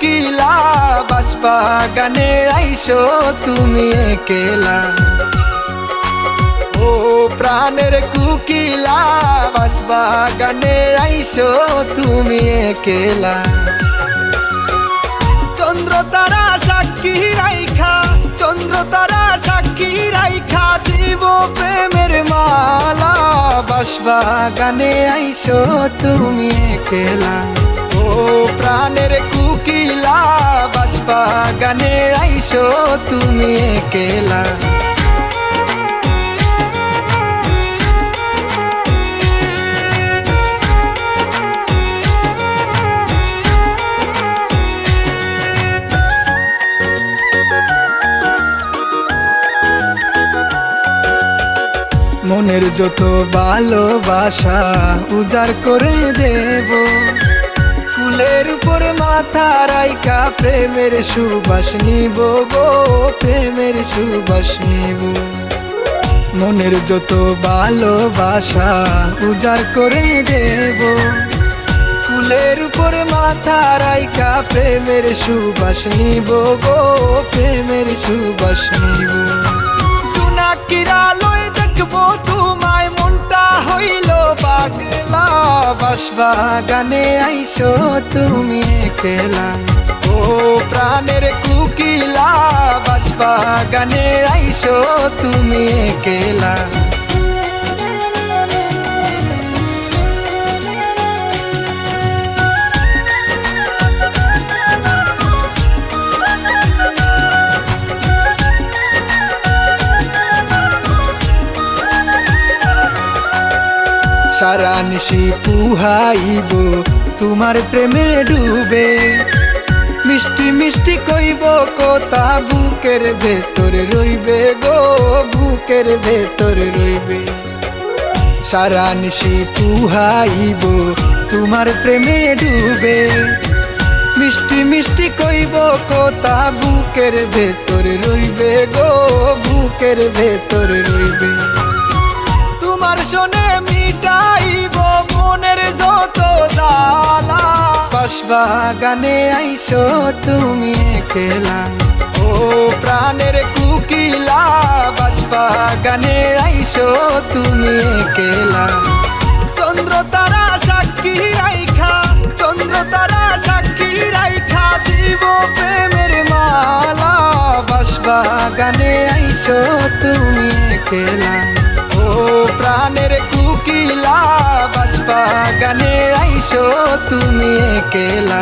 কুকিলা বাঁশবাগানে আইসো তুমি একেলা। ও প্রাণের কুকিলা বাঁশবাগানে আইসো তুমি একেলা। চন্দ্র তারা সাক্ষী রাইখা, চন্দ্র তারা সাক্ষী রাইখা দিব প্রেমের মালা। বাঁশবাগানে আইসো তুমি একেলা। ও প্রাণের কুকিলা বাঁশবাগানে আইসো তুমি একেলা। মনের যত ভালোবাসা উজাড় করে দেব, কুলের উপর মাথা রাইখা প্রেমের সুবাস নিব গো, প্রেমের সুবাস নিব। মনের যত ভালোবাসা উজাড় করে দেব, কুলের উপর মাথা রাইখা প্রেমের সুবাস নিব গো, প্রেমের সুবাস নিব। জোনাকিরা লই দেখবো তোমায় মনটা হইল পাগলা। বাঁশবাগানে আইসো তুমি একেলা। ও প্রাণের কুকিলা বাঁশবাগানে আইসো তুমি একেলা। সারা নিশি পুহাইব তোমার প্রেমে ডুবে, মিষ্টি মিষ্টি কইব কথা বুকের ভেতর রইবে গো, বুকের ভেতর রইবে। সারা নিশি পুহাইব তোমার প্রেমে ডুবে, মিষ্টি মিষ্টি কইব কথা বুকের ভেতর রইবে গো, বুকের ভেতর রইবে। তোমার শোনে মিটাইব মনের যত জ্বালা। বাঁশবাগানে আইসো তুমি একেলা। ও প্রাণের কুকিলা বাঁশবাগানে আইসো তুমি একেলা। চন্দ্র তারা সাক্ষী রাইখা, চন্দ্র তারা সাক্ষী রাইখা দিব প্রেমের মালা। বাঁশবাগানে আইসো তুমি একেলা। ও প্রাণের কুকিলা বাঁশবাগানে আইসো তুমি একেলা।